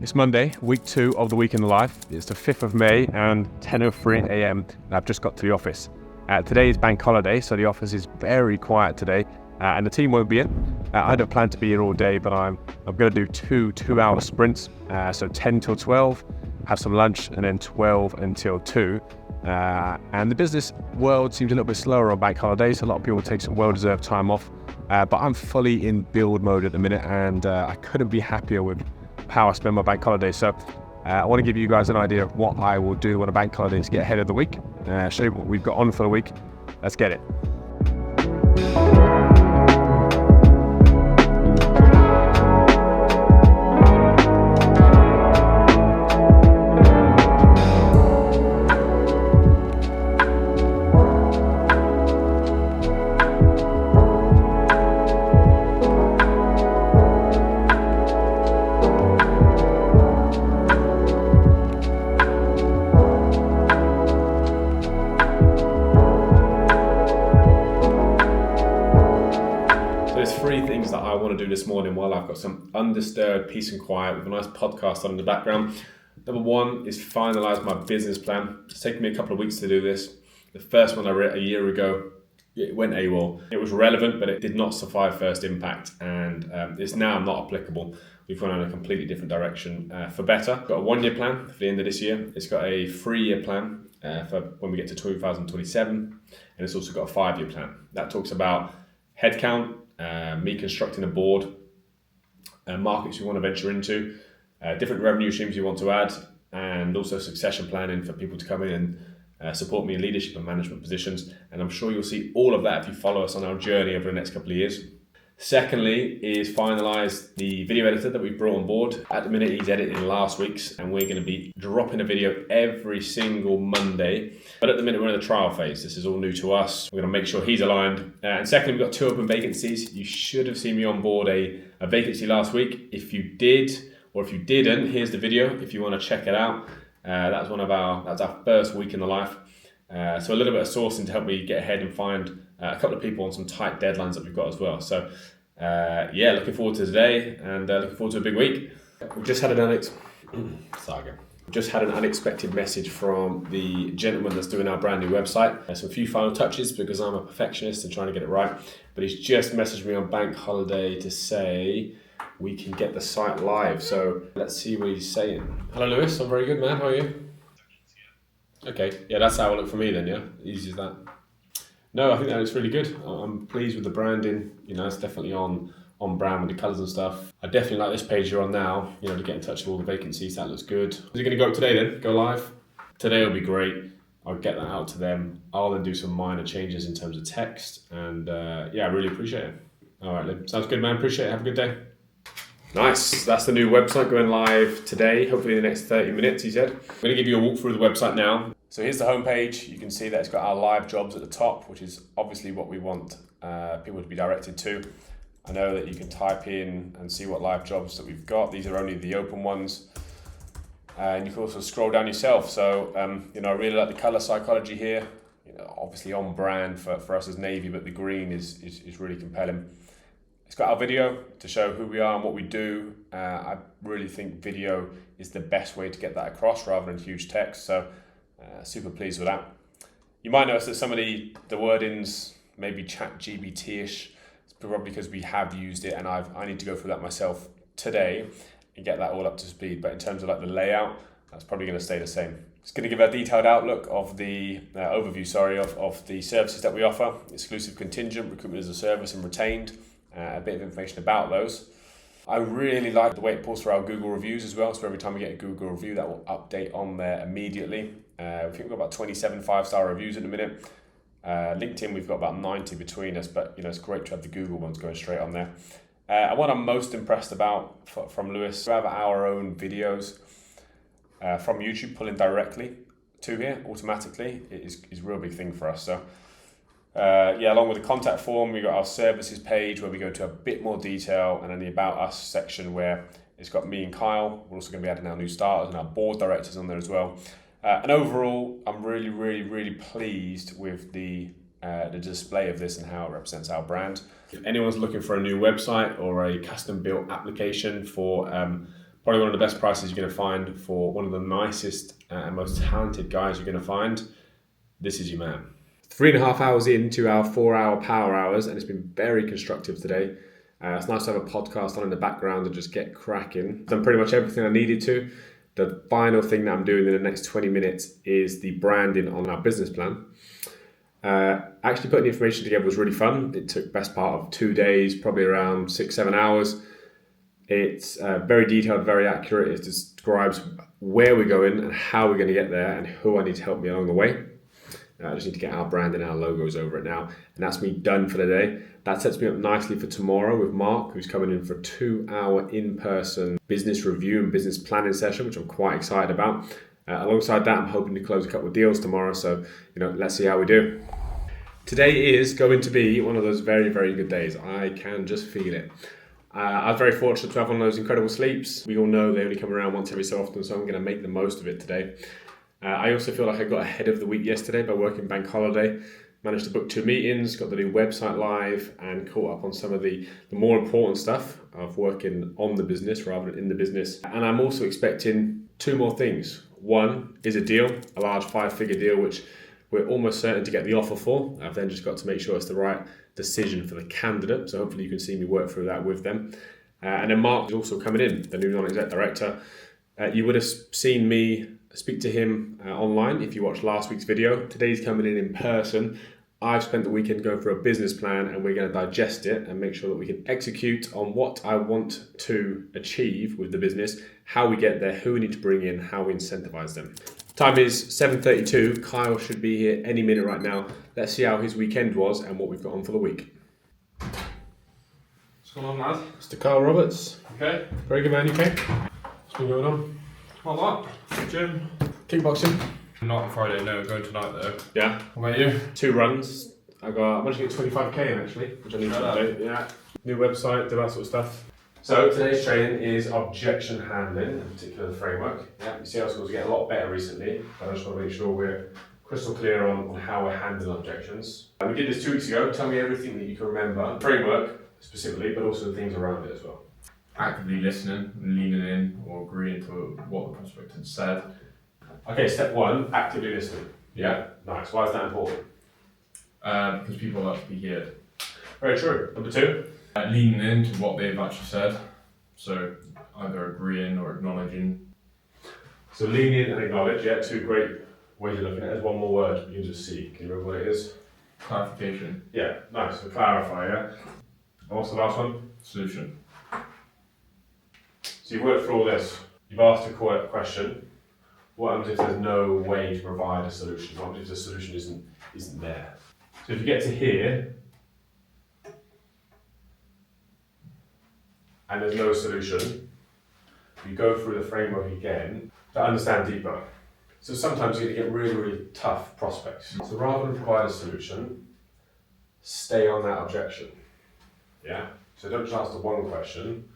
It's Monday, week 2 of the week in the life. It's the 5th of May and 10:03 a.m. and I've just got to the office. Today is bank holiday, so the office is very quiet today and the team won't be in. I don't plan to be here all day, but I'm going to do two-hour sprints, so 10 till 12, have some lunch, and then 12 until 2. And the business world seems a little bit slower on bank holidays. A lot of people take some well-deserved time off, but I'm fully in build mode at the minute, and I couldn't be happier with how I spend my bank holiday. So I want to give you guys an idea of what I will do on a bank holiday to get ahead of the week, show you what we've got on for the week. Let's get it. There's 3 things that I want to do this morning while I've got some undisturbed peace and quiet with a nice podcast on in the background. Number 1 is finalise my business plan. It's taken me a couple of weeks to do this. The first one I wrote a year ago, it went AWOL. It was relevant, but it did not survive first impact, and it's now not applicable. We've gone in a completely different direction for better. Got a 1-year plan for the end of this year. It's got a 3-year plan for when we get to 2027, and it's also got a 5-year plan. That talks about headcount, me constructing a board, markets you want to venture into, different revenue streams you want to add, and also succession planning for people to come in and support me in leadership and management positions. And I'm sure you'll see all of that if you follow us on our journey over the next couple of years. Secondly is finalise the video editor that we've brought on board. At the minute he's editing last week's, and we're going to be dropping a video every single Monday. But at the minute we're in the trial phase. This is all new to us. We're going to make sure he's aligned. And secondly, we've got 2 open vacancies. You should have seen me on board a vacancy last week. If you did, or if you didn't, here's the video if you want to check it out. That's our first week in the life. So a little bit of sourcing to help me get ahead and find a couple of people on some tight deadlines that we've got as well. So looking forward to today, and looking forward to a big week. We've just had an unexpected message from the gentleman that's doing our brand new website. There's a few final touches because I'm a perfectionist and trying to get it right. But he's just messaged me on bank holiday to say we can get the site live. So let's see what he's saying. Hello, Lewis. I'm very good, man. How are you? Okay. Yeah, that's how it look for me then, yeah? Easy as that. No, I think that looks really good. I'm pleased with the branding. You know, it's definitely on brand with the colours and stuff. I definitely like this page you're on now, you know, to get in touch with all the vacancies. That looks good. Is it going to go up today then? Go live? Today will be great. I'll get that out to them. I'll then do some minor changes in terms of text. And I really appreciate it. All right, Lynn. Sounds good, man. Appreciate it. Have a good day. Nice. That's the new website going live today, hopefully in the next 30 minutes, he said. I'm going to give you a walk through the website now. So here's the homepage. You can see that it's got our live jobs at the top, which is obviously what we want people to be directed to. I know that you can type in and see what live jobs that we've got. These are only the open ones. And you can also scroll down yourself. So, I really like the color psychology here. You know, obviously on brand for us as Navy, but the green is really compelling. It's got our video to show who we are and what we do. I really think video is the best way to get that across rather than huge text. So super pleased with that. You might notice that some of the wordings may be ChatGPT-ish. It's probably because we have used it, and I need to go through that myself today and get that all up to speed. But in terms of like the layout, that's probably going to stay the same. It's going to give a detailed outlook of the overview, of the services that we offer: exclusive contingent, recruitment as a service, and retained. A bit of information about those. I really like the way it pulls for our Google reviews as well. So every time we get a Google review, that will update on there immediately. I think we've got about 27 5-star reviews at the minute. LinkedIn, we've got about 90 between us, but it's great to have the Google ones going straight on there. And what I'm most impressed about from Lewis, we have our own videos from YouTube pulling directly to here automatically. It is a real big thing for us. So along with the contact form, we've got our services page where we go into a bit more detail, and then the About Us section where it's got me and Kyle. We're also going to be adding our new starters and our board directors on there as well. And overall, I'm really, really, really pleased with the display of this and how it represents our brand. If anyone's looking for a new website or a custom built application for Probably one of the best prices you're going to find for one of the nicest and most talented guys you're going to find. This is your man. 3.5 hours into our 4-hour power hours, and it's been very constructive today. It's nice to have a podcast on in the background and just get cracking. Done pretty much everything I needed to. The final thing that I'm doing in the next 20 minutes is the branding on our business plan. Actually putting the information together was really fun. It took best part of 2 days, probably around 6-7 hours. It's very detailed, very accurate. It describes where we're going and how we're going to get there and who I need to help me along the way. I just need to get our brand and our logos over it now. And that's me done for the day. That sets me up nicely for tomorrow with Mark, who's coming in for a 2-hour in-person business review and business planning session, which I'm quite excited about. Alongside that, I'm hoping to close a couple of deals tomorrow. So, let's see how we do. Today is going to be one of those very, very good days. I can just feel it. I was very fortunate to have one of those incredible sleeps. We all know they only come around once every so often, so I'm going to make the most of it today. I also feel like I got ahead of the week yesterday by working bank holiday. Managed to book 2 meetings, got the new website live, and caught up on some of the more important stuff of working on the business rather than in the business. And I'm also expecting 2 more things. One is a deal, a large 5-figure deal, which we're almost certain to get the offer for. I've then just got to make sure it's the right decision for the candidate. So hopefully you can see me work through that with them. And then Mark is also coming in, the new non-exec director. You would have seen me speak to him online if you watched last week's video. Today's coming in person. I've spent the weekend going through a business plan and we're going to digest it and make sure that we can execute on what I want to achieve with the business, how we get there, who we need to bring in, how we incentivize them. Time is 7:32. Kyle should be here any minute right now. Let's see how his weekend was and what we've got on for the week. What's going on, lad? Mr. Kyle Roberts. Okay. Very good, man. You okay? What's been going on? Not a lot. Gym. Kickboxing. Not on Friday, no. Going tonight, though. Yeah. What about you? 2 runs. I managed to get 25k in actually, which I need to update. Yeah. New website, do that sort of stuff. So today's training is objection handling, in particular the framework. Yeah, your sales skills get a lot better recently, but I just want to make sure we're crystal clear on how we're handling objections. We did this 2 weeks ago. Tell me everything that you can remember, framework specifically, but also the things around it as well. Actively listening, leaning in, or agreeing to what the prospect had said. Okay, step 1, actively listening. Yeah, nice. Why is that important? Because people like to be heard. Very true. Number 2? Leaning into what they've actually said. So either agreeing or acknowledging. So lean in and acknowledge, yeah, 2 great ways of looking at it. There's one more word you can just see. Can you remember what it is? Clarification. Yeah, nice. So clarify, yeah. And what's the last one? Solution. So you've worked through all this. You've asked a question. What happens if there's no way to provide a solution? What happens if the solution isn't there? So if you get to here and there's no solution, you go through the framework again to understand deeper. So sometimes you're going to get really, really tough prospects. So rather than provide a solution, stay on that objection. Yeah? So don't just ask the one question,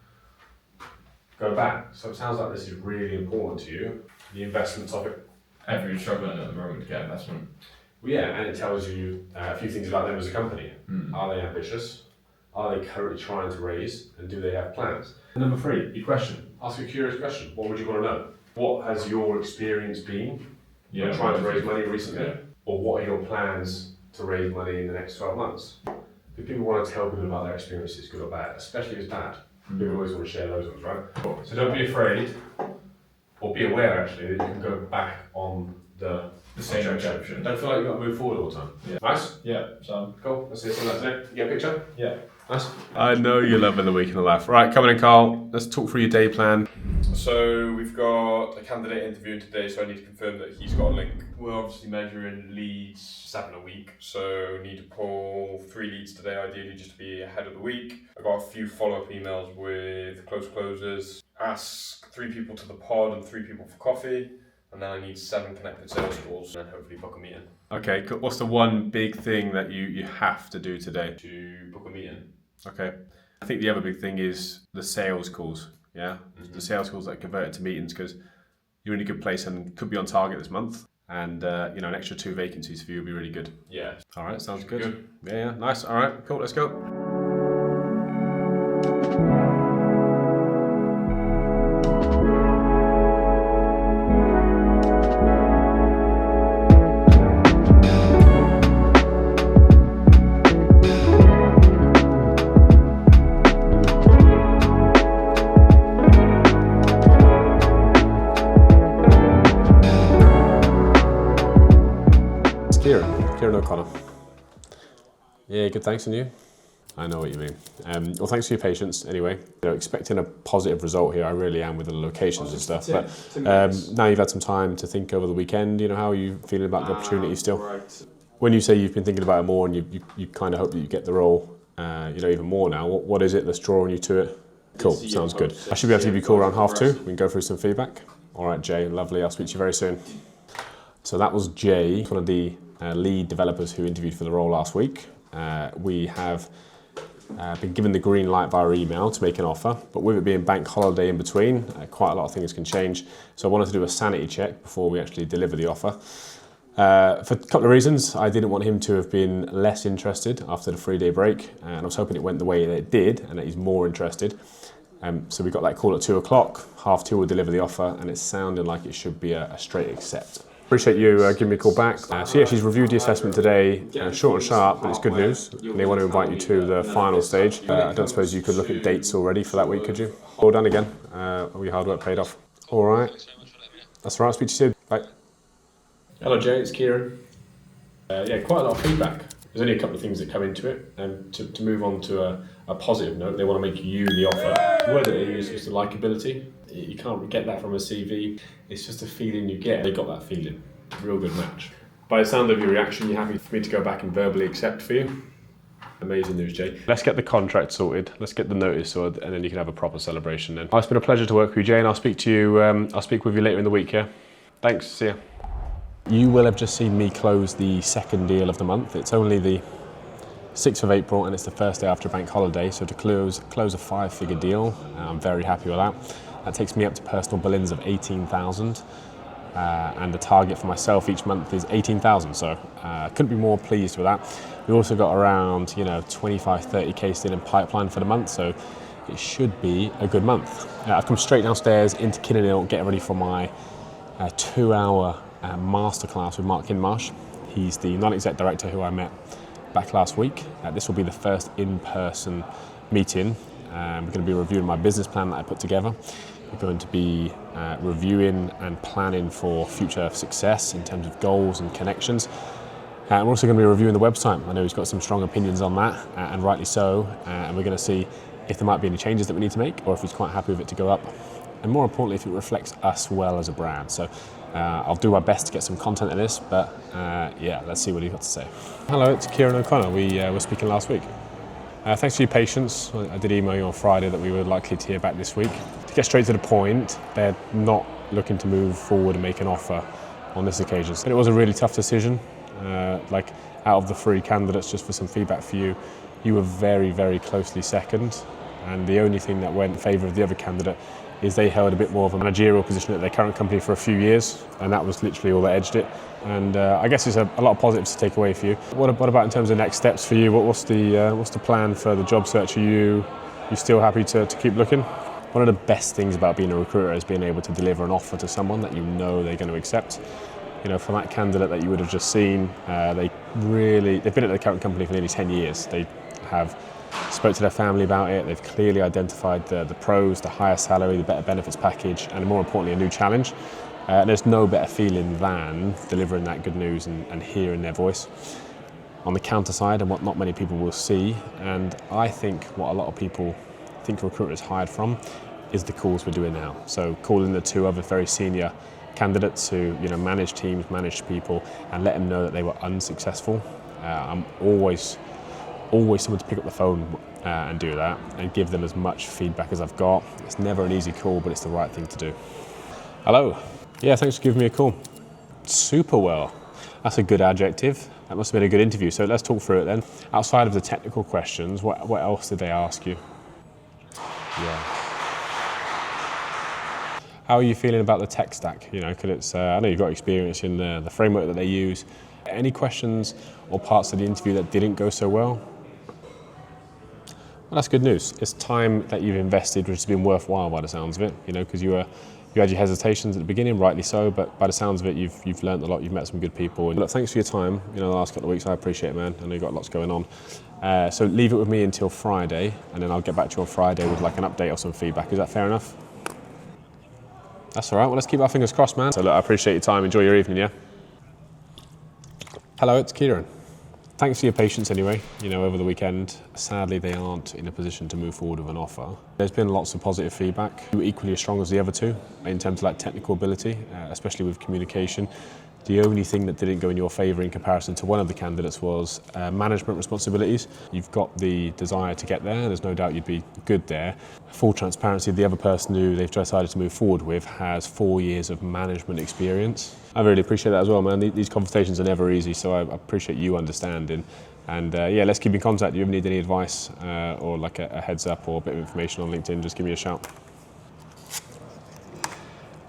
go back. So it sounds like this is really important to you, the investment topic. Everyone's struggling at the moment to get investment. Well, yeah, and it tells you a few things about them as a company. Mm. Are they ambitious? Are they currently trying to raise? And do they have plans? And number 3, your question. Ask a curious question. What would you want to know? What has your experience been trying to raise money recently? Yeah. Or what are your plans to raise money in the next 12 months? Because people want to tell people about their experiences, good or bad, especially if it's bad. People always want to share those ones, right? So don't be afraid, or be aware actually, that you can go back on the same objection. Don't feel like you've got to move forward all the time. Yeah. Nice? Yeah, so Cool. Let's see some of that today. You get a picture? yeah. Nice. I know you're loving the week in the life. Right, come in, Carl. Let's talk through your day plan. So we've got a candidate interviewing today, so I need to confirm that he's got a link. We're obviously measuring leads 7 a week, so need to pull 3 leads today, ideally just to be ahead of the week. I've got a few follow-up emails with close closers, ask 3 people to the pod and 3 people for coffee, and then I need 7 connected sales calls, and then hopefully book a meeting. Okay, cool. What's the one big thing that you have to do today? To book a meeting. Okay. I think the other big thing is the sales calls. Yeah, the sales calls that convert into meetings, because you're in a good place and could be on target this month. And an extra 2 vacancies for you would be really good. Yeah. All right, sounds good. Yeah, nice. All right, cool. Let's go. Kieran O'Connor. Yeah, good, thanks, and you? I know what you mean. Well, thanks for your patience anyway. Expecting a positive result here, I really am with the locations and stuff. But now you've had some time to think over the weekend, how are you feeling about the opportunity still? Right. When you say you've been thinking about it more and you kind of hope that you get the role, even more now, what is it that's drawing you to it? Cool, sounds good. I should be able to give you a call around 2:30. We can go through some feedback. All right, Jay, lovely. I'll speak to you very soon. So that was Jay, one of the lead developers who interviewed for the role last week. We have been given the green light via email to make an offer, but with it being bank holiday in between, quite a lot of things can change. So I wanted to do a sanity check before we actually deliver the offer. For a couple of reasons. I didn't want him to have been less interested after the 3-day break, and I was hoping it went the way that it did and that he's more interested. So we got that call at 2 o'clock, 2:30 we'll deliver the offer, and it's sounding like it should be a straight accept. Appreciate you giving me a call back. So yeah, she's reviewed the assessment today, short and sharp, but it's good news. And they want to invite you to the final stage. I don't suppose you could look at dates already for that week, could you? Well done again. All your hard work paid off. All right. That's all right, speak to you soon. Bye. Hello Jay, it's Kieran. Yeah, quite a lot of feedback. There's only a couple of things that come into it, and to move on to a positive note, they want to make you the offer. The word that they use is the likability. You can't get that from a CV. It's just a feeling you get. They got that feeling. Real good match. By the sound of your reaction, you're happy for me to go back and verbally accept for you? Amazing news, Jay. Let's get the contract sorted. Let's get the notice sorted, and then you can have a proper celebration then. It's been a pleasure to work with you, Jay, and I'll speak to you. I'll speak with you later in the week, yeah? Thanks, see ya. You will have just seen me close the second deal of the month. It's only the 6th of April and it's the first day after bank holiday, so to close a 5-figure deal, I'm very happy with that. That takes me up to personal billings of 18,000, and the target for myself each month is 18,000, so I couldn't be more pleased with that. We also got around 25-30k still in pipeline for the month, so it should be a good month. I've come straight downstairs into Kinnerhill, getting ready for my 2-hour masterclass with Mark Hinmarsh. He's the non-exec director who I met back last week. This will be the first in-person meeting. We're going to be reviewing my business plan that I put together. We're going to be reviewing and planning for future success in terms of goals and connections. We're also going to be reviewing the website. I know he's got some strong opinions on that, and rightly so. And we're going to see if there might be any changes that we need to make, or if he's quite happy with it to go up. And more importantly, if it reflects us well as a brand. So I'll do my best to get some content in this, but yeah, let's see what he's got to say. Hello, it's Kieran O'Connor. We were speaking last week. Thanks for your patience. I did email you on Friday that we were likely to hear back this week. To get straight to the point, they're not looking to move forward and make an offer on this occasion. But it was a really tough decision. Like, out of the 3 candidates, just for some feedback for you, you were very, very closely second. And the only thing that went in favour of the other candidate is they held a bit more of a managerial position at their current company for a few years, and that was literally all that edged it. And I guess there's a lot of positives to take away for you. What about in terms of next steps for you? What's the plan for the job search? Are you still happy to keep looking? One of the best things about being a recruiter is being able to deliver an offer to someone that you know they're going to accept. From that candidate that you would have just seen, they've been at their current company for nearly 10 years. They have spoke to their family about it. They've clearly identified the pros, the higher salary, the better benefits package, and more importantly, a new challenge. There's no better feeling than delivering that good news and hearing their voice. On the counter side, and what not many people will see, and I think what a lot of people think recruiters hide from, is the calls we're doing now. So calling the 2 other very senior candidates who manage teams, manage people, and let them know that they were unsuccessful. I'm always someone to pick up the phone and do that and give them as much feedback as I've got. It's never an easy call, but it's the right thing to do. Hello. Yeah, thanks for giving me a call. Super well. That's a good adjective. That must have been a good interview. So let's talk through it then. Outside of the technical questions, what else did they ask you? Yeah. How are you feeling about the tech stack? Because it's I know you've got experience in the framework that they use. Any questions or parts of the interview that didn't go so well? Well, that's good news. It's time that you've invested, which has been worthwhile by the sounds of it. Because you had your hesitations at the beginning, rightly so. But by the sounds of it, you've learned a lot. You've met some good people. And look, thanks for your time. The last couple of weeks, I appreciate it, man. I know you've got lots going on. So leave it with me until Friday, and then I'll get back to you on Friday with like an update or some feedback. Is that fair enough? That's all right. Well, let's keep our fingers crossed, man. So look, I appreciate your time. Enjoy your evening, yeah? Hello, it's Kieran. Thanks for your patience anyway, over the weekend. Sadly, they aren't in a position to move forward with an offer. There's been lots of positive feedback. You were equally as strong as the other two in terms of technical ability, especially with communication. The only thing that didn't go in your favour in comparison to one of the candidates was management responsibilities. You've got the desire to get there, there's no doubt you'd be good there. Full transparency, the other person who they've decided to move forward with has 4 years of management experience. I really appreciate that as well, man. These conversations are never easy, so I appreciate you understanding. And let's keep in contact. If you ever need any advice or a heads up or a bit of information on LinkedIn, just give me a shout.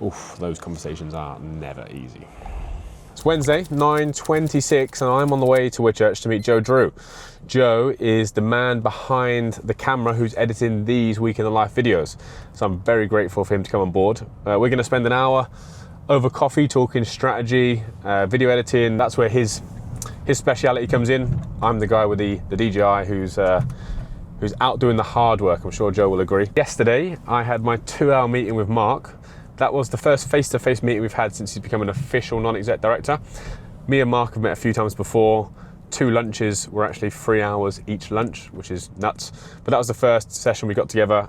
Oof, those conversations are never easy. It's Wednesday, 9:26, and I'm on the way to Whitchurch to meet Joe Drew. Joe is the man behind the camera who's editing these Week in the Life videos. So I'm very grateful for him to come on board. We're going to spend an hour over coffee talking strategy, video editing. That's where his speciality comes in. I'm the guy with the DJI who's out doing the hard work. I'm sure Joe will agree. Yesterday, I had my 2-hour meeting with Mark. That was the first face-to-face meeting we've had since he's become an official non-exec director. Me and Mark have met a few times before. 2 lunches were actually 3 hours each lunch, which is nuts. But that was the first session we got together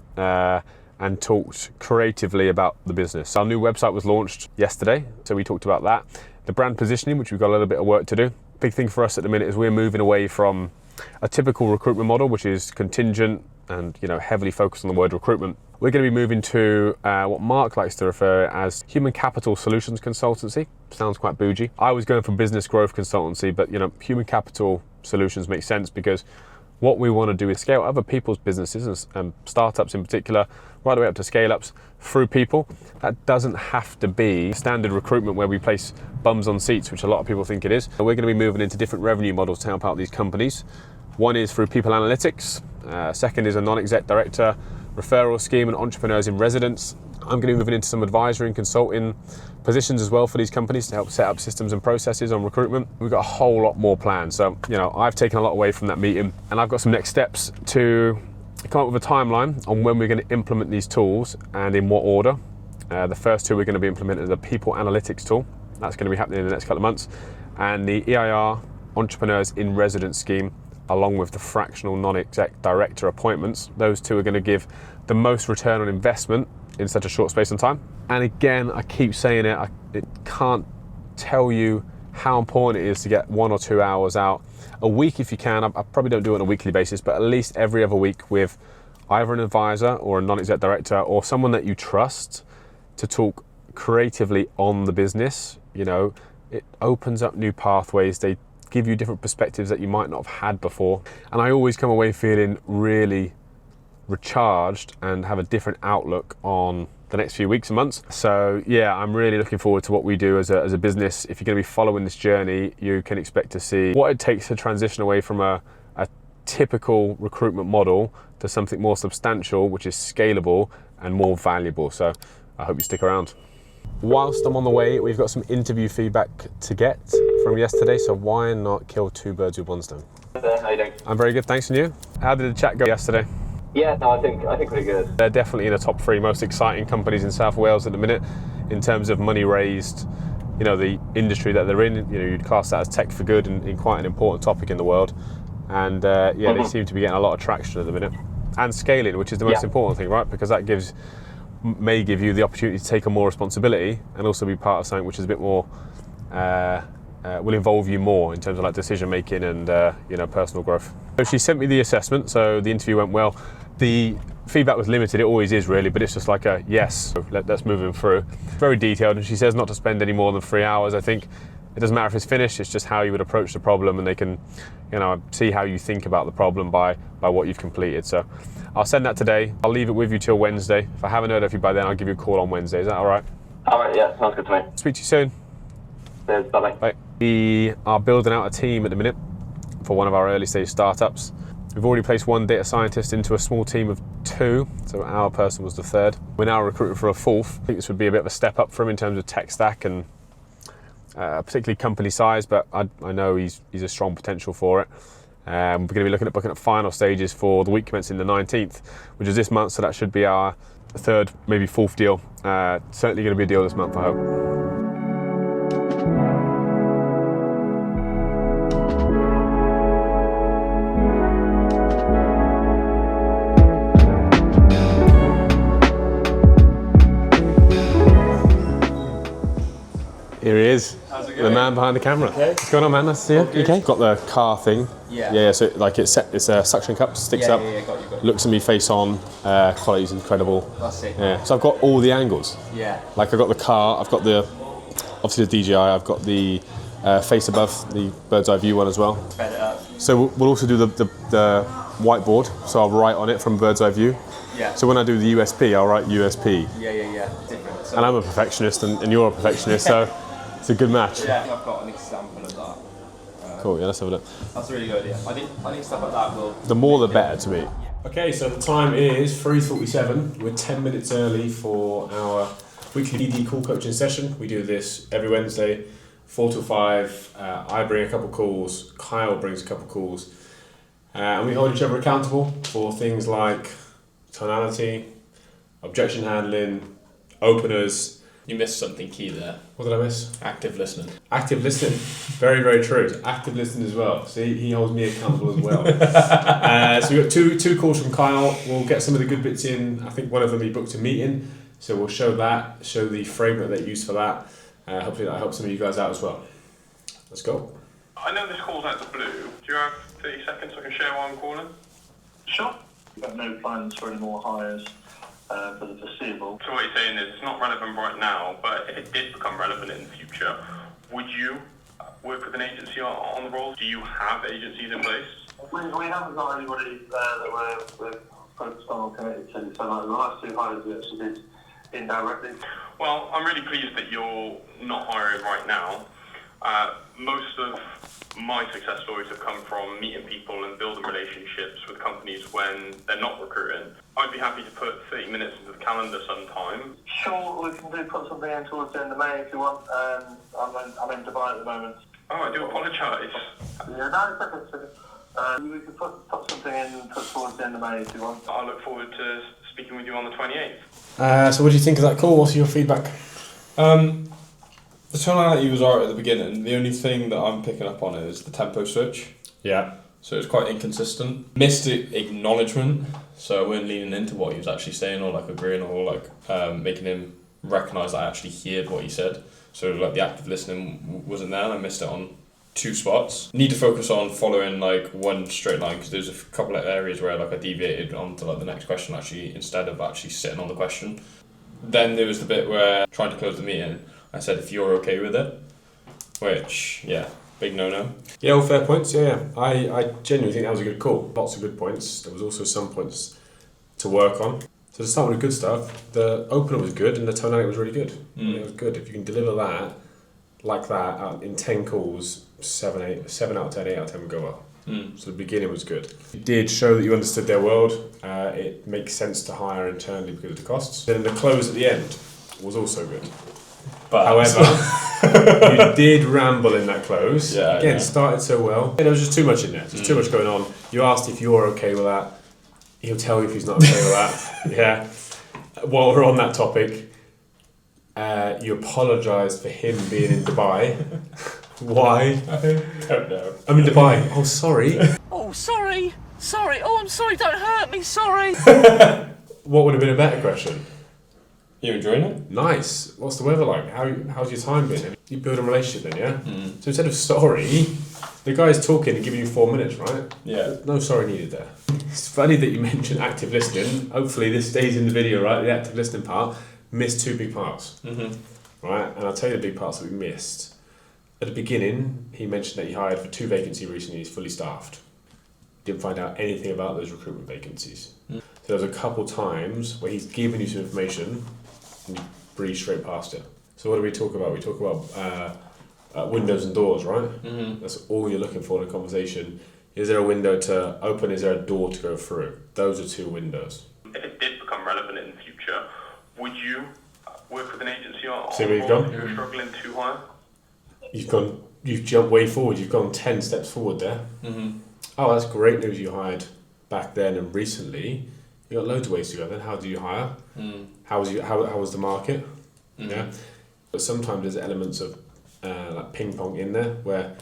and talked creatively about the business. Our new website was launched yesterday, so we talked about that. The brand positioning, which we've got a little bit of work to do. Big thing for us at the minute is we're moving away from a typical recruitment model, which is contingent and heavily focused on the word recruitment. We're going to be moving to what Mark likes to refer as human capital solutions consultancy. Sounds quite bougie. I was going for business growth consultancy, but human capital solutions makes sense because what we want to do is scale other people's businesses and startups in particular, right the way up to scale-ups through people. That doesn't have to be standard recruitment where we place bums on seats, which a lot of people think it is. We're going to be moving into different revenue models to help out these companies. One is through people analytics. Second is a non-exec director referral scheme and entrepreneurs in residence. I'm going to be moving into some advisory and consulting positions as well for these companies to help set up systems and processes on recruitment. We've got a whole lot more planned. So, I've taken a lot away from that meeting and I've got some next steps to come up with a timeline on when we're going to implement these tools and in what order. The first 2 we're going to be implementing the people analytics tool. That's going to be happening in the next couple of months. And the EIR entrepreneurs in residence scheme, along with the fractional non-exec director appointments. Those 2 are going to give the most return on investment in such a short space of time. And again, I keep saying it, I can't tell you how important it is to get 1 or 2 hours out a week if you can. I probably don't do it on a weekly basis, but at least every other week with either an advisor or a non-exec director or someone that you trust to talk creatively on the business. It opens up new pathways. They give you different perspectives that you might not have had before. And I always come away feeling really recharged and have a different outlook on the next few weeks and months. So yeah, I'm really looking forward to what we do as a business. If you're going to be following this journey, you can expect to see what it takes to transition away from a typical recruitment model to something more substantial, which is scalable and more valuable. So I hope you stick around. Whilst I'm on the way, we've got some interview feedback to get from yesterday, so why not kill 2 birds with 1 stone? How you doing? I'm very good, thanks, and you? How did the chat go yesterday? Yeah, no, I think pretty good. They're definitely in the top 3 most exciting companies in South Wales at the minute in terms of money raised, the industry that they're in. You'd class that as tech for good and quite an important topic in the world. And they seem to be getting a lot of traction at the minute. And scaling, which is the most important thing, right? Because that may give you the opportunity to take on more responsibility and also be part of something which is a bit more, will involve you more in terms of decision making and personal growth. So she sent me the assessment, so the interview went well. The feedback was limited, it always is really, but it's just like a yes, let's move him through. Very detailed, and she says not to spend any more than 3 hours. I think it doesn't matter if it's finished, it's just how you would approach the problem, and they can see how you think about the problem by what you've completed. So I'll send that today. I'll leave it with you till Wednesday. If I haven't heard of you by then, I'll give you a call on Wednesday. Is that all right? All right, yeah, sounds good to me. Speak to you soon. Cheers, bye-bye. Bye. We are building out a team at the minute for one of our early stage startups. We've already placed 1 data scientist into a small team of 2, so our person was the 3rd. We're now recruiting for a 4th. I think this would be a bit of a step up for him in terms of tech stack and particularly company size, but I know he's a strong potential for it. We're going to be looking at booking at final stages for the week commencing the 19th, which is this month, so that should be our 3rd, maybe 4th deal. Certainly going to be a deal this month, I hope. Here he is. How's it The going? man behind the camera. Okay. What's going on, man? Nice to see you. You okay? Got the car thing. Yeah. Yeah, so like it's a suction cup, sticks up. Yeah, got you. Looks at me face on. Quality's incredible. That's it. Yeah. So I've got all the angles. Yeah. Like I've got the car, I've got obviously the DJI, I've got the face above, the bird's eye view one as well. Sped it up. So we'll also do the whiteboard, so I'll write on it from bird's eye view. Yeah. So when I do the USP, I'll write USP. Yeah. Different. So, And I'm a perfectionist and you're a perfectionist, so it's a good match. yeah, I've got an example of that. Cool, yeah, let's have a look. That's a really good idea. I think stuff like that will. The more the better to me. Okay, so the time is 3:47. We're 10 minutes early for our weekly ED call coaching session. We do this every Wednesday, 4 to 5. I bring a couple calls, Kyle brings a couple calls, and we hold each other accountable for things like tonality, objection handling, openers. You missed something key there. What did I miss? Active listening. Active listening. Very, very true. Active listening as well. See, he holds me accountable as well. So we've got two calls from Kyle. We'll get some of the good bits in. I think one of them he booked a meeting. So we'll show the framework they use for that. Hopefully that helps some of you guys out as well. Let's go. I know this call's out of the blue. Do you have 30 seconds so I can share why I'm calling? Sure. We've got no plans for any more hires for the foreseeable. So what you're saying is it's not relevant right now, but if it did become relevant in the future, would you work with an agency on the roles? Do you have agencies in place? We haven't got anybody that we're focused on or committed to. So like the last 2 hires we actually did indirectly. Well, I'm really pleased that you're not hiring right now. Most of my success stories have come from meeting people and building relationships with companies when they're not recruiting. I'd be happy to put 30 minutes into the calendar sometime. Sure, we can put something in towards the end of May if you want. I'm in Dubai at the moment. Oh, I do apologise. Yeah, no, it's okay. We can put something in towards the end of May if you want. I look forward to speaking with you on the 28th. So what do you think of that call? What's your feedback? The tonality was alright at the beginning. The only thing that I'm picking up on is the tempo switch. Yeah. So it's quite inconsistent. Missed the acknowledgement, so I weren't leaning into what he was actually saying or like agreeing or like making him recognise that I actually heard what he said. So like the active listening wasn't there and I missed it on 2 spots. Need to focus on following like one straight line because there's a couple of areas where like I deviated onto like the next question actually instead of actually sitting on the question. Then there was the bit where trying to close the meeting, I said if you're okay with it, which yeah, big no. Yeah, all fair points. Yeah. I genuinely think that was a good call. Lots of good points. There was also some points to work on. So to start with the good stuff, the opener was good and the tonality was really good. It was good. If you can deliver that like that in 10 calls, 7 out of 10, 8 out of 10 would go well. So the beginning was good. It did show that you understood their world. It makes sense to hire internally because of the costs. Then the close at the end was also good. But However, you did ramble in that close. Yeah, Again, yeah. Started so well. There was just too much in there. Just too much going on. You asked if you're okay with that. He'll tell you if he's not okay with that. Yeah. While we're on that topic, you apologised for him being in Dubai. Why? I don't know. I'm in Dubai. Oh, sorry. Oh, sorry. Oh, I'm sorry. Don't hurt me. Sorry. What would have been a better question? You enjoying it? Nice. What's the weather like? How's your time been? You build a relationship then, yeah? So instead of sorry, the guy's talking and giving you 4 minutes, right? Yeah. No sorry needed there. It's funny that you mentioned active listening. Hopefully this stays in the video, right? The active listening part. Missed 2 big parts. Right? And I'll tell you the big parts that we missed. At the beginning, he mentioned that he hired for 2 vacancies recently. He's fully staffed. Didn't find out anything about those recruitment vacancies. So there was a couple times where he's given you some information and you breeze straight past it. So what do we talk about? We talk about windows and doors, right? That's all you're looking for in a conversation. Is there a window to open? Is there a door to go through? Those are 2 windows. If it did become relevant in the future, would you work with an agency on See where you've roles gone? who are struggling to hire? You've jumped way forward. You've gone 10 steps forward there. Oh, that's great news. You hired back then and recently. You got loads of ways to go. Then how do you hire? How was the market? Yeah, but sometimes there's elements of like ping pong in there where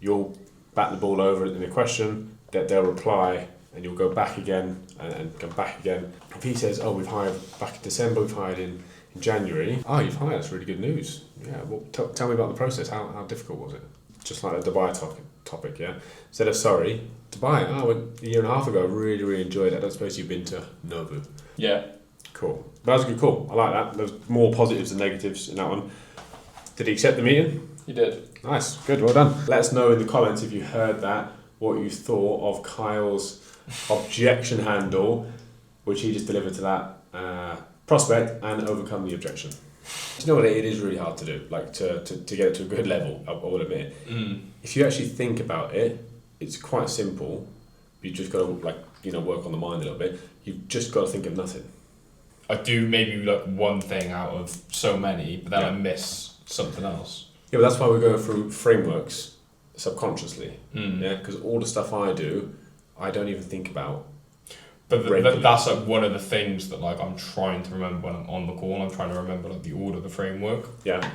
you'll bat the ball over in a question, they'll reply, and you'll go back again and go back again. If he says, "Oh, we've hired back in December, we've hired in in January. Oh, you've hired. That's really good news. Yeah. Well, tell me about the process. How difficult was it? Just like the Dubai topic, yeah. Instead of sorry, Dubai. Oh, a year and a half ago, I really enjoyed it. I don't suppose you've been to Nobu. Yeah. Cool. That was a good call. I like that. There's more positives than negatives in that one. Did he accept the meeting? You did. Nice. Good. Well done. Let us know in the comments if you heard that, what you thought of Kyle's objection handle, which he just delivered to that prospect and overcome the objection. You know what? It is really hard to do, like to get it to a good level, I will admit. If you actually think about it, it's quite simple. You just got to work on the mind a little bit. You've just got to think of nothing. I do maybe like one thing out of so many, but then I miss something else. Yeah, but that's why we're going through frameworks subconsciously. Yeah, because all the stuff I do, I don't even think about. But that's like one of the things that like I'm trying to remember when I'm on the call. I'm trying to remember like the order of the framework. Yeah.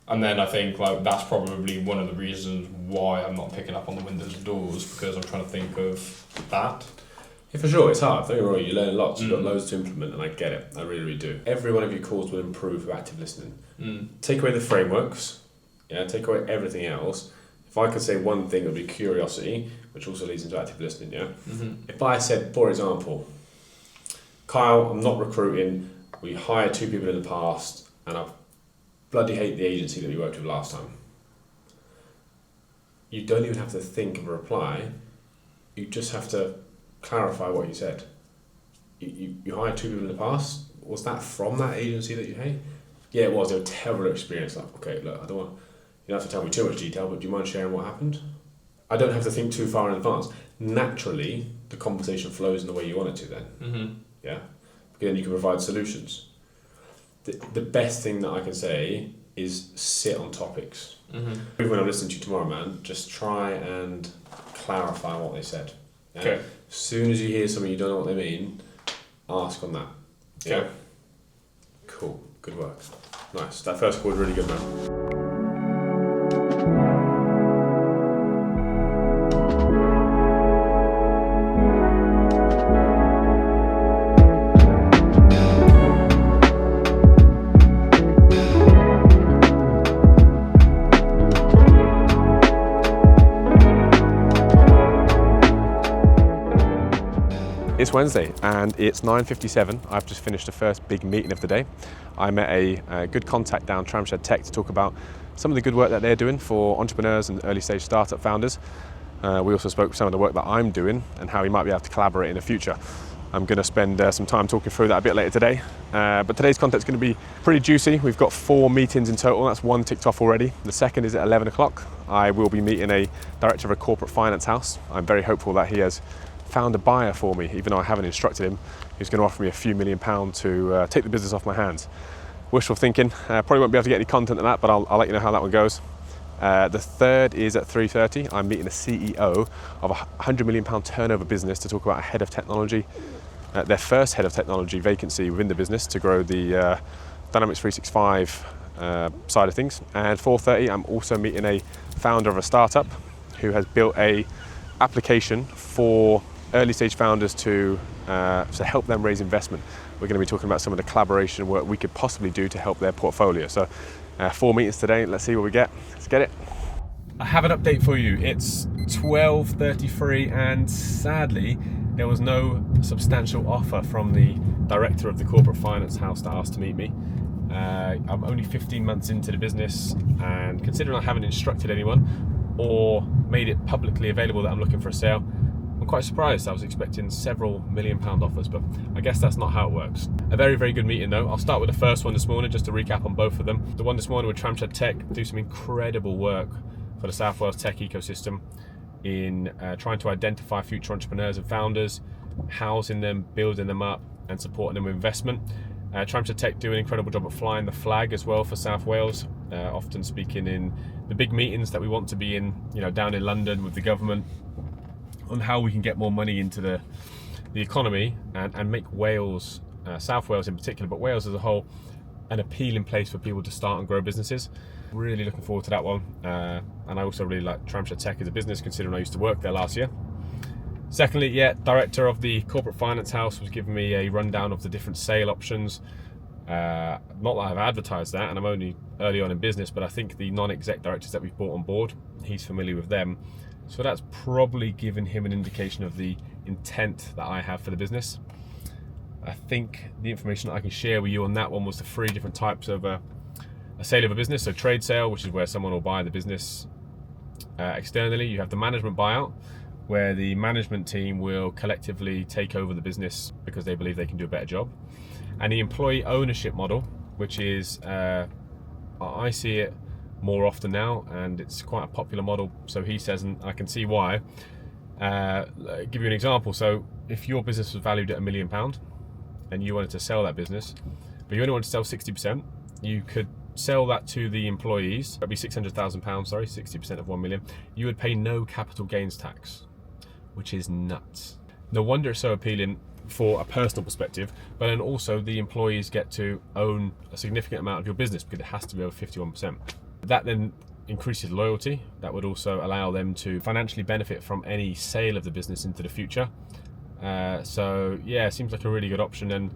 And then I think like that's probably one of the reasons why I'm not picking up on the windows and doors, because I'm trying to think of that. Yeah, for sure, it's hard. Don't get me wrong, you learn lots, you've got loads to implement, and I get it. I really do. Every one of your calls will improve with active listening. Take away the frameworks, take away everything else. If I could say one thing, it would be curiosity, which also leads into active listening, If I said, for example, Kyle, I'm not recruiting, we hired 2 people in the past, and I bloody hate the agency that we worked with last time. You don't even have to think of a reply, you just have to clarify what you said. You hired 2 people in the past, was that from that agency that you hate? Yeah, it was. They were a terrible experience. Like, okay, look, I don't want, you don't have to tell me too much detail, but do you mind sharing what happened? I don't have to think too far in advance. Naturally, the conversation flows in the way you want it to then. Yeah? Because then you can provide solutions. The best thing that I can say is sit on topics. When I'm listening to you tomorrow, man, just try and clarify what they said. Yeah? Okay. As soon as you hear something you don't know what they mean, ask on that. Yeah? Okay. Cool. Good work. Nice. That first call was really good, man. It's Wednesday and it's 9:57. I've just finished the first big meeting of the day. I met a good contact down Tramshed Tech to talk about some of the good work that they're doing for entrepreneurs and early stage startup founders. We also spoke some of the work that I'm doing and how we might be able to collaborate in the future. I'm going to spend some time talking through that a bit later today. But today's content's going to be pretty juicy. We've got 4 meetings in total. That's 1 ticked off already. The second is at 11 o'clock. I will be meeting a director of a corporate finance house. I'm very hopeful that he has found a buyer for me, even though I haven't instructed him. He's going to offer me a few £1 million to take the business off my hands. Wishful thinking. Probably won't be able to get any content on that, but I'll let you know how that one goes. The third is at 3:30. I'm meeting a CEO of a £100 million turnover business to talk about a head of technology, their first head of technology vacancy within the business to grow the Dynamics 365 side of things. And 4:30, I'm also meeting a founder of a startup who has built a application for early stage founders to help them raise investment. We're going to be talking about some of the collaboration work we could possibly do to help their portfolio. So 4 meetings today, let's see what we get. Let's get it. I have an update for you. It's 12:33 and sadly there was no substantial offer from the director of the corporate finance house that asked to meet me. I'm only 15 months into the business, and considering I haven't instructed anyone or made it publicly available that I'm looking for a sale, I'm quite surprised. I was expecting several £1 million offers, but I guess that's not how it works. A very, very good meeting though. I'll start with the first one this morning, just to recap on both of them. The one this morning with Tramshed Tech do some incredible work for the South Wales tech ecosystem in trying to identify future entrepreneurs and founders, housing them, building them up and supporting them with investment. Tramshed Tech do an incredible job at flying the flag as well for South Wales, often speaking in the big meetings that we want to be in, down in London with the government, on how we can get more money into the economy and make Wales, South Wales in particular, but Wales as a whole, an appealing place for people to start and grow businesses. Really looking forward to that one. And I also really like Tramshed Tech as a business, considering I used to work there last year. Secondly, director of the corporate finance house was giving me a rundown of the different sale options. Not that I've advertised that, and I'm only early on in business, but I think the non-exec directors that we've brought on board, he's familiar with them. So that's probably given him an indication of the intent that I have for the business. I think the information that I can share with you on that one was the 3 different types of a sale of a business. So trade sale, which is where someone will buy the business externally. You have the management buyout, where the management team will collectively take over the business because they believe they can do a better job. And the employee ownership model, which is, I see it more often now, and it's quite a popular model, so he says, and I can see why. Give you an example. So if your business was valued at £1 million and you wanted to sell that business, but you only wanted to sell 60%, you could sell that to the employees. That'd be £600,000, sorry, 60% of 1 million. You would pay no capital gains tax, which is nuts. No wonder it's so appealing for a personal perspective, but then also the employees get to own a significant amount of your business because it has to be over 51%. That then increases loyalty. That would also allow them to financially benefit from any sale of the business into the future. So yeah, it seems like a really good option. And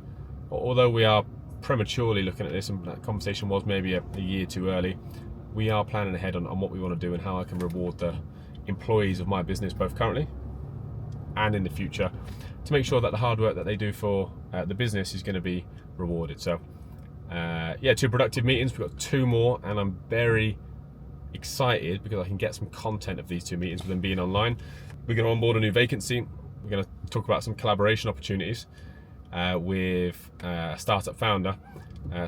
although we are prematurely looking at this, and that conversation was maybe a year too early, we are planning ahead on what we want to do and how I can reward the employees of my business, both currently and in the future, to make sure that the hard work that they do for the business is going to be rewarded. So yeah, 2 productive meetings. We've got 2 more, and I'm very excited because I can get some content of these 2 meetings with them being online. We're going to onboard a new vacancy. We're going to talk about some collaboration opportunities with a startup founder.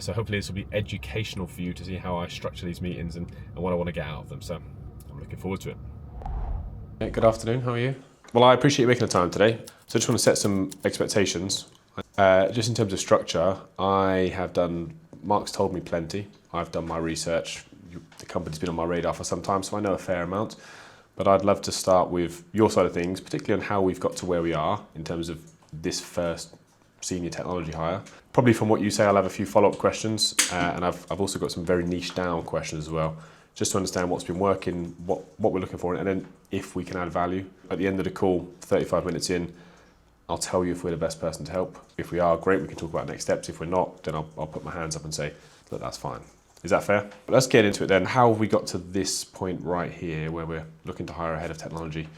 So hopefully this will be educational for you to see how I structure these meetings and what I want to get out of them. So I'm looking forward to it. Yeah, good afternoon, how are you? Well, I appreciate you making the time today. So I just want to set some expectations. Just in terms of structure, Mark's told me plenty. I've done my research. The company's been on my radar for some time, so I know a fair amount. But I'd love to start with your side of things, particularly on how we've got to where we are in terms of this first senior technology hire. Probably from what you say, I'll have a few follow-up questions, and I've also got some very niche down questions as well, just to understand what's been working, what we're looking for, and then if we can add value. At the end of the call, 35 minutes in, I'll tell you if we're the best person to help. If we are, great, we can talk about next steps. If we're not, then I'll put my hands up and say, look, that's fine. Is that fair? But let's get into it then. How have we got to this point right here where we're looking to hire a head of technology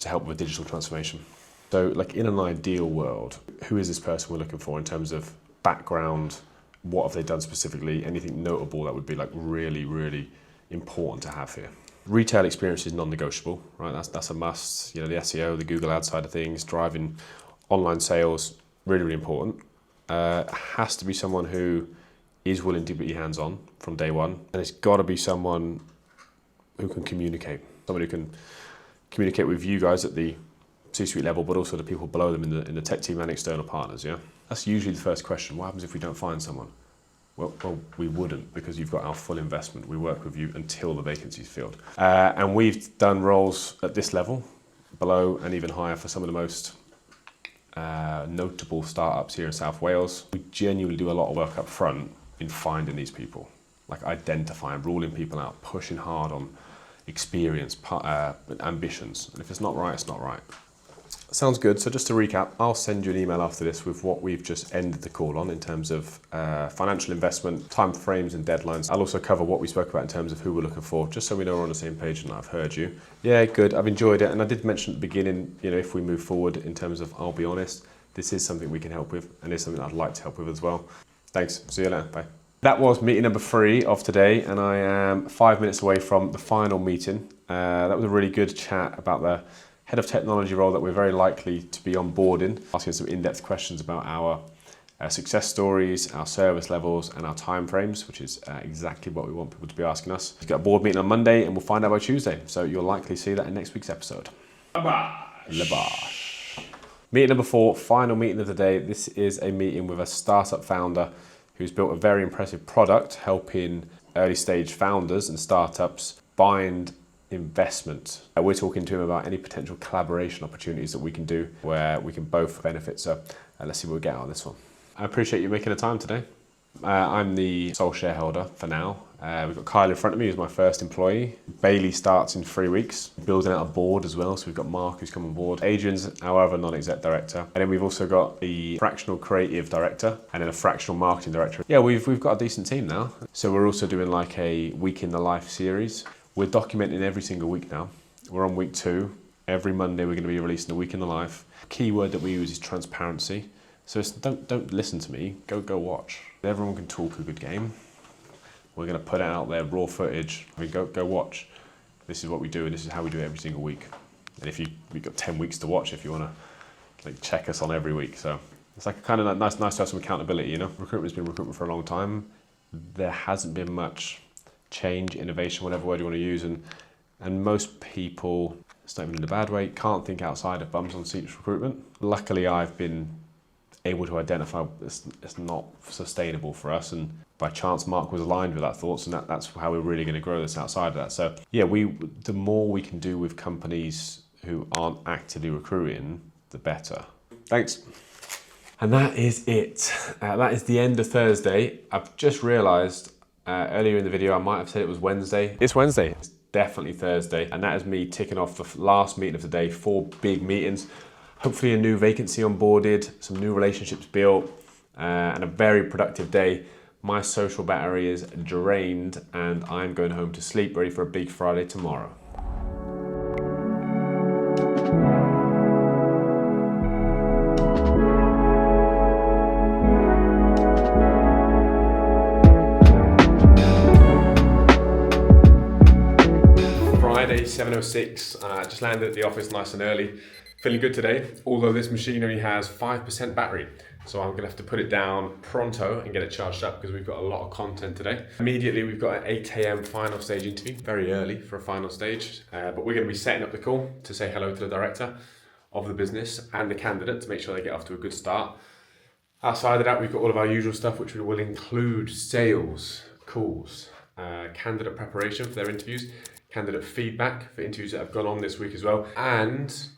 to help with digital transformation? So like in an ideal world, who is this person we're looking for in terms of background? What have they done specifically? Anything notable that would be like really, really important to have here? Retail experience is non-negotiable, right? That's a must. You know, the SEO, the Google Ads side of things, driving online sales, really, really important. Has to be someone who is willing to be hands-on from day one, and it's got to be someone who can communicate. Someone who can communicate with you guys at the C-suite level, but also the people below them in the tech team and external partners. Yeah, that's usually the first question. What happens if we don't find someone? Well, we wouldn't, because you've got our full investment. We work with you until the vacancy's filled. And we've done roles at this level, below and even higher for some of the most notable startups here in South Wales. We genuinely do a lot of work up front in finding these people, like identifying, ruling people out, pushing hard on experience, ambitions. And if it's not right, it's not right. Sounds good. So just to recap, I'll send you an email after this with what we've just ended the call on in terms of financial investment, time frames and deadlines. I'll also cover what we spoke about in terms of who we're looking for, just so we know we're on the same page and I've heard you. Yeah, good. I've enjoyed it. And I did mention at the beginning, you know, if we move forward in terms of, I'll be honest, this is something we can help with, and it's something I'd like to help with as well. Thanks. See you later. Bye. That was meeting number 3 of today, and I am 5 minutes away from the final meeting. That was a really good chat about the head of technology role that we're very likely to be onboarding, asking some in-depth questions about our success stories, our service levels, and our timeframes, which is exactly what we want people to be asking us. We've got a board meeting on Monday, and we'll find out by Tuesday. So you'll likely see that in next week's episode. Labash. Meeting number 4, final meeting of the day. This is a meeting with a startup founder who's built a very impressive product, helping early stage founders and startups find investment. We're talking to him about any potential collaboration opportunities that we can do where we can both benefit. So let's see what we get out of this one. I appreciate you making the time today. I'm the sole shareholder for now. We've got Kyle in front of me, who's my first employee. Bailey starts in 3 weeks, building out a board as well. So we've got Mark, who's come on board. Adrian's our other non-exec director. And then we've also got the fractional creative director and then a fractional marketing director. Yeah, we've got a decent team now. So we're also doing like a week in the life series. We're documenting every single week now. We're on week 2. Every Monday we're going to be releasing a week in the life. Key word that we use is transparency. So it's, don't listen to me, go watch. Everyone can talk a good game. We're going to put it out there, raw footage. Go watch. This is what we do, and this is how we do it every single week. And we've got 10 weeks to watch if you want to like check us on every week. So it's like kind of nice to have some accountability, you know. Recruitment's been recruitment for a long time. There hasn't been much change, innovation, whatever word you want to use, and most people, it's not even in a bad way, can't think outside of bums on seats recruitment. Luckily, I've been able to identify it's not sustainable for us, and by chance Mark was aligned with that thoughts, and that's how we're really going to grow this outside of that. So yeah, the more we can do with companies who aren't actively recruiting, the better. Thanks. And that is it. That is the end of Thursday. I've just realised earlier in the video I might have said it was Wednesday. It's Wednesday. It's definitely Thursday, and that is me ticking off the last meeting of the day. 4 big meetings. Hopefully a new vacancy onboarded, some new relationships built, and a very productive day. My social battery is drained and I'm going home to sleep, ready for a big Friday tomorrow. Friday, 7:06, just landed at the office nice and early. Feeling good today, although this machine only has 5% battery. So I'm gonna have to put it down pronto and get it charged up because we've got a lot of content today. Immediately, we've got an 8 a.m. final stage interview, very early for a final stage, but we're gonna be setting up the call to say hello to the director of the business and the candidate to make sure they get off to a good start. Outside of that, we've got all of our usual stuff, which will include sales calls, candidate preparation for their interviews, candidate feedback for interviews that have gone on this week as well, and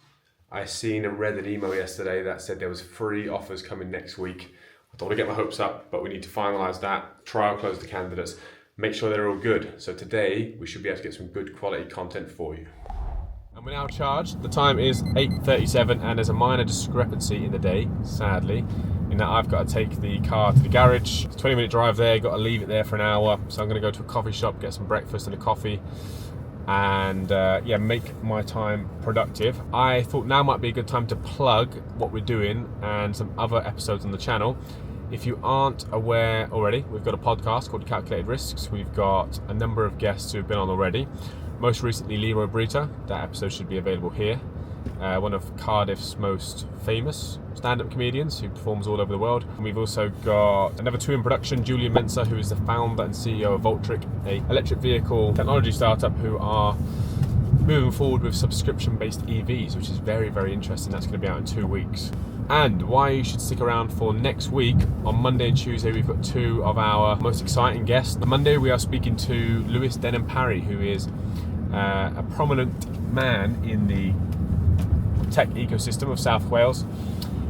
I seen and read an email yesterday that said there was 3 offers coming next week. I don't want to get my hopes up, but we need to finalise that, trial close the candidates, make sure they're all good. So today, we should be able to get some good quality content for you. And we're now charged. The time is 8:37 and there's a minor discrepancy in the day, sadly, in that I've got to take the car to the garage. It's a 20-minute drive there, got to leave it there for an hour. So I'm going to go to a coffee shop, get some breakfast and a coffee, and make my time productive. I thought now might be a good time to plug what we're doing and some other episodes on the channel. If you aren't aware already, we've got a podcast called Calculated Risks. We've got a number of guests who have been on already. Most recently, Leroy Brito. That episode should be available here. One of Cardiff's most famous stand-up comedians who performs all over the world. And we've also got another 2 in production, Julian Mensa, who is the founder and CEO of Voltric, an electric vehicle technology startup who are moving forward with subscription-based EVs, which is very, very interesting. That's going to be out in 2 weeks. And why you should stick around for next week. On Monday and Tuesday, we've got 2 of our most exciting guests. On Monday, we are speaking to Lewis Denham Parry, who is a prominent man in the tech ecosystem of South Wales.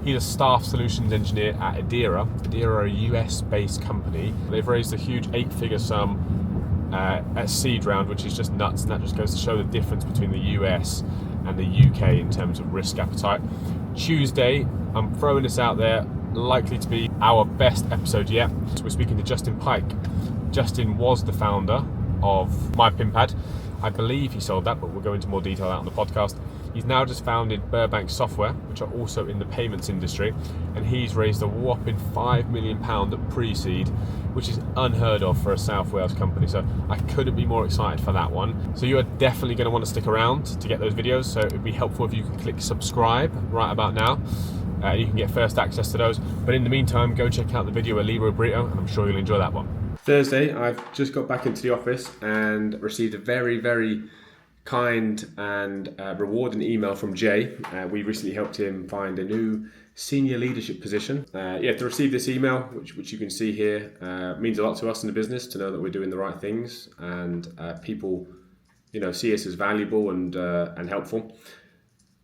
He's a staff solutions engineer at Adira. Adira are a US-based company. They've raised a huge 8-figure sum at seed round, which is just nuts, and that just goes to show the difference between the US and the UK in terms of risk appetite. Tuesday, I'm throwing this out there, likely to be our best episode yet. So we're speaking to Justin Pike. Justin was the founder of MyPinPad. I believe he sold that, but we'll go into more detail out on the podcast. He's now just founded Burbank Software, which are also in the payments industry, and he's raised a whopping £5 million at pre-seed, which is unheard of for a South Wales company. So I couldn't be more excited for that one. So you are definitely going to want to stick around to get those videos. So it'd be helpful if you can click subscribe right about now. You can get first access to those. But in the meantime, go check out the video with Leroy Brito, and I'm sure you'll enjoy that one. Thursday, I've just got back into the office and received a very, very kind and rewarding email from Jay. We recently helped him find a new senior leadership position. To receive this email, which you can see here, means a lot to us in the business to know that we're doing the right things and people, see us as valuable and helpful.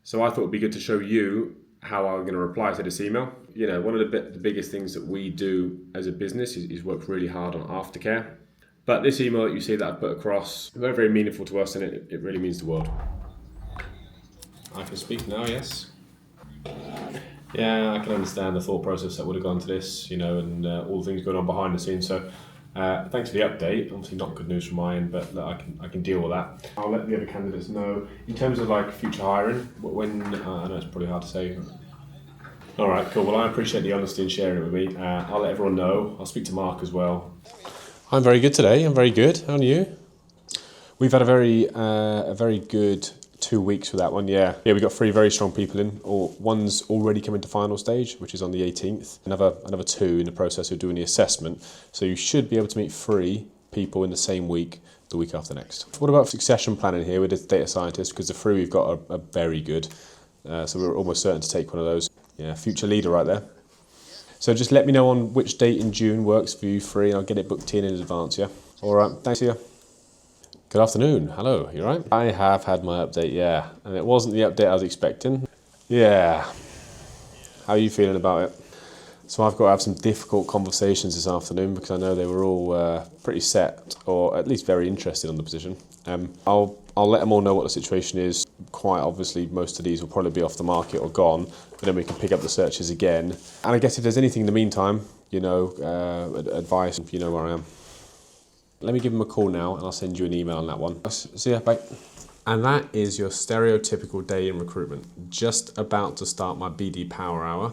So I thought it'd be good to show you how I'm going to reply to this email. One of the biggest things that we do as a business is work really hard on aftercare. But this email that you see that I've put across, very, very meaningful to us, and it really means the world. I can speak now, yes? Yeah, I can understand the thought process that would have gone to this, and all the things going on behind the scenes. So thanks for the update. Obviously not good news from my end, but look, I can deal with that. I'll let the other candidates know. In terms of like future hiring, when, I know it's probably hard to say. All right, cool. Well, I appreciate the honesty and sharing it with me. I'll let everyone know. I'll speak to Mark as well. I'm very good today. I'm very good. How are you? We've had a very good 2 weeks with that one. Yeah, we got 3 very strong people in. One's already coming to final stage, which is on the 18th. Another 2 in the process of doing the assessment. So you should be able to meet 3 people in the same week, the week after next. What about succession planning here with the data scientist? Because the 3 we've got are very good. So we're almost certain to take one of those. Yeah, future leader right there. So just let me know on which date in June works for you 3, and I'll get it booked in advance, yeah? All right, thanks, yeah. Good afternoon. Hello, you all right? I have had my update, yeah. And it wasn't the update I was expecting. Yeah. How are you feeling about it? So I've got to have some difficult conversations this afternoon because I know they were all pretty set, or at least very interested on the position. I'll let them all know what the situation is. Quite obviously, most of these will probably be off the market or gone, but then we can pick up the searches again. And I guess if there's anything in the meantime, advice, you know where I am. Let me give them a call now and I'll send you an email on that one. See ya, bye. And that is your stereotypical day in recruitment. Just about to start my BD Power Hour.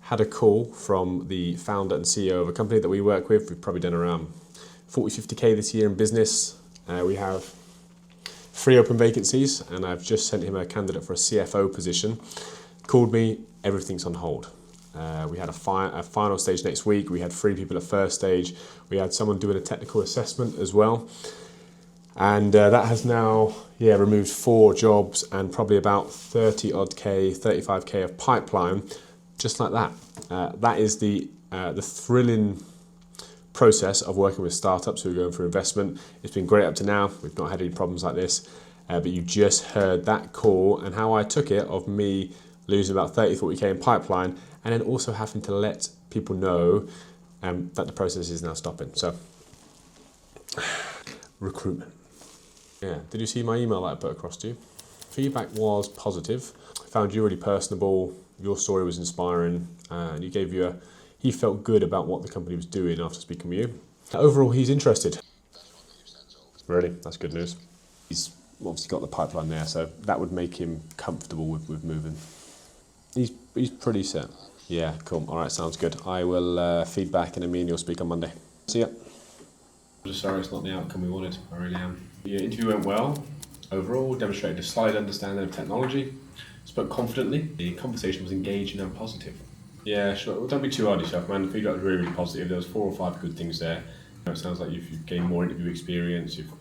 Had a call from the founder and CEO of a company that we work with. We've probably done around 40, 50K this year in business. We have 3 open vacancies and I've just sent him a candidate for a CFO position. Called me, everything's on hold. We had a final stage next week. We had 3 people at first stage. We had someone doing a technical assessment as well. And that has now, removed 4 jobs and probably about 30 odd K, 35K of pipeline, just like that. That is the thrilling process of working with startups who are going for investment. It's been great up to now. We've not had any problems like this. But you just heard that call and how I took it of me losing about 30, 40K in pipeline, and then also having to let people know that the process is now stopping. So, recruitment. Yeah, did you see my email that I put across to you? Feedback was positive. I found you really personable. Your story was inspiring, and he felt good about what the company was doing after speaking with you. Overall, he's interested. Really, that's good news. He's obviously got the pipeline there, so that would make him comfortable with moving. He's pretty set. Yeah, cool. All right, sounds good. I will feedback, and then me and you'll speak on Monday. See ya. I'm just sorry it's not the outcome we wanted. I really am. The interview went well. Overall, demonstrated a slight understanding of technology. Spoke confidently. The conversation was engaging and positive. Yeah, sure. Well, don't be too hard on yourself, man. The feedback was really, really positive. There was 4 or 5 good things there. It sounds like you've gained more interview experience. You've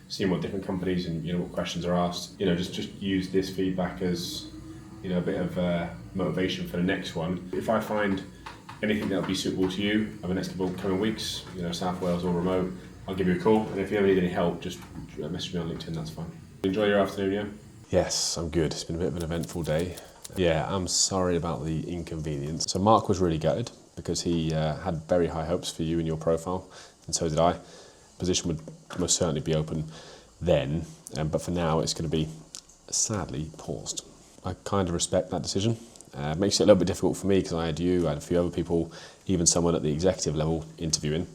seen what different companies and what questions are asked. Just use this feedback as a bit of motivation for the next one. If I find anything that will be suitable to you over the next couple of coming weeks, South Wales or remote, I'll give you a call. And if you ever need any help, just message me on LinkedIn. That's fine. Enjoy your afternoon, yeah. Yes, I'm good. It's been a bit of an eventful day. Yeah, I'm sorry about the inconvenience. So Mark was really gutted because he had very high hopes for you and your profile, and so did I. Position would most certainly be open then, but for now it's going to be sadly paused. I kind of respect that decision. It makes it a little bit difficult for me because I had a few other people, even someone at the executive level interviewing.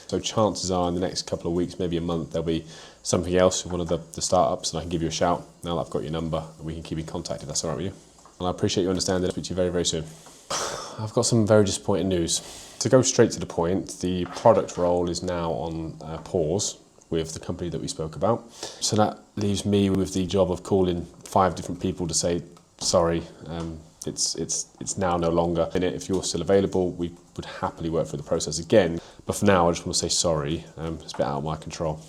So chances are in the next couple of weeks, maybe a month, there'll be something else with one of the startups and I can give you a shout. Now that I've got your number, we can keep in contact if that's all right with you. Well, I appreciate your understanding. I'll speak to you very, very soon. I've got some very disappointing news. To go straight to the point, the product role is now on pause with the company that we spoke about. So that leaves me with the job of calling 5 different people to say, sorry, it's now no longer in it. If you're still available, we would happily work through the process again. But for now, I just want to say sorry. It's a bit out of my control.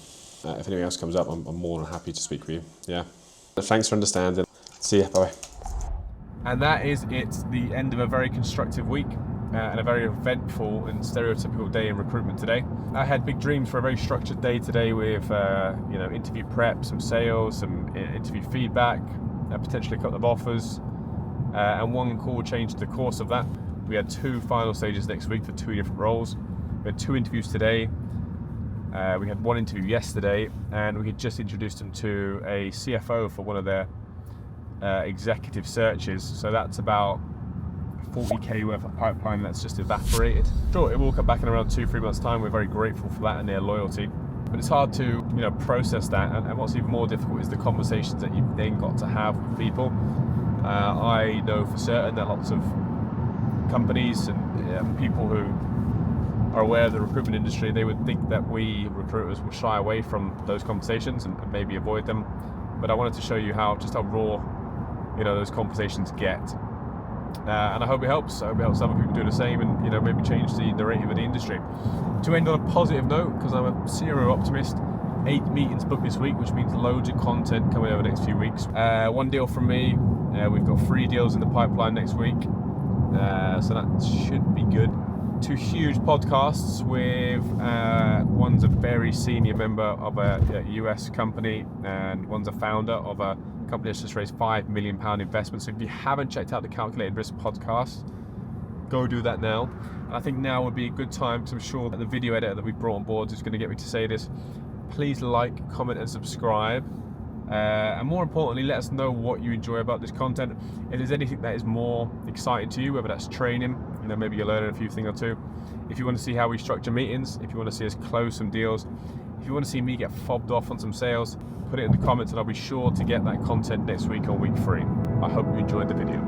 If anything else comes up, I'm more than happy to speak with you. Yeah. Thanks for understanding. See ya. Bye. And that is it, the end of a very constructive week and a very eventful and stereotypical day in recruitment today. I had big dreams for a very structured day today with interview prep, some sales, some interview feedback, potentially a couple of offers, and one call changed the course of that. We had 2 final stages next week for 2 different roles. We had 2 interviews today. We had one interview yesterday, and we had just introduced them to a CFO for one of their executive searches. So that's about 40k worth of pipeline that's just evaporated. Sure, it will come back in around 2-3 months' time. We're very grateful for that and their loyalty. But it's hard to, process that. And what's even more difficult is the conversations that you've then got to have with people. I know for certain that lots of companies and people who are aware of the recruitment industry, they would think that we recruiters will shy away from those conversations and maybe avoid them. But I wanted to show you how raw, those conversations get. And I hope it helps. I hope it helps other people do the same and maybe change the narrative of the industry. To end on a positive note, because I'm a serial optimist, 8 meetings booked this week, which means loads of content coming over the next few weeks. One deal from me. We've got 3 deals in the pipeline next week, so that should be good. 2 huge podcasts with one's a very senior member of a US company, and one's a founder of a company that's just raised £5 million investment. So if you haven't checked out the Calculated Risk podcast, go do that now. And I think now would be a good time, because I'm sure that the video editor that we brought on board is going to get me to say this. Please like, comment and subscribe. And more importantly, let us know what you enjoy about this content. If there's anything that is more exciting to you, whether that's training, maybe you're learning a few things or two. If you want to see how we structure meetings, if you want to see us close some deals, if you want to see me get fobbed off on some sales, put it in the comments and I'll be sure to get that content next week on week 3. I hope you enjoyed the video.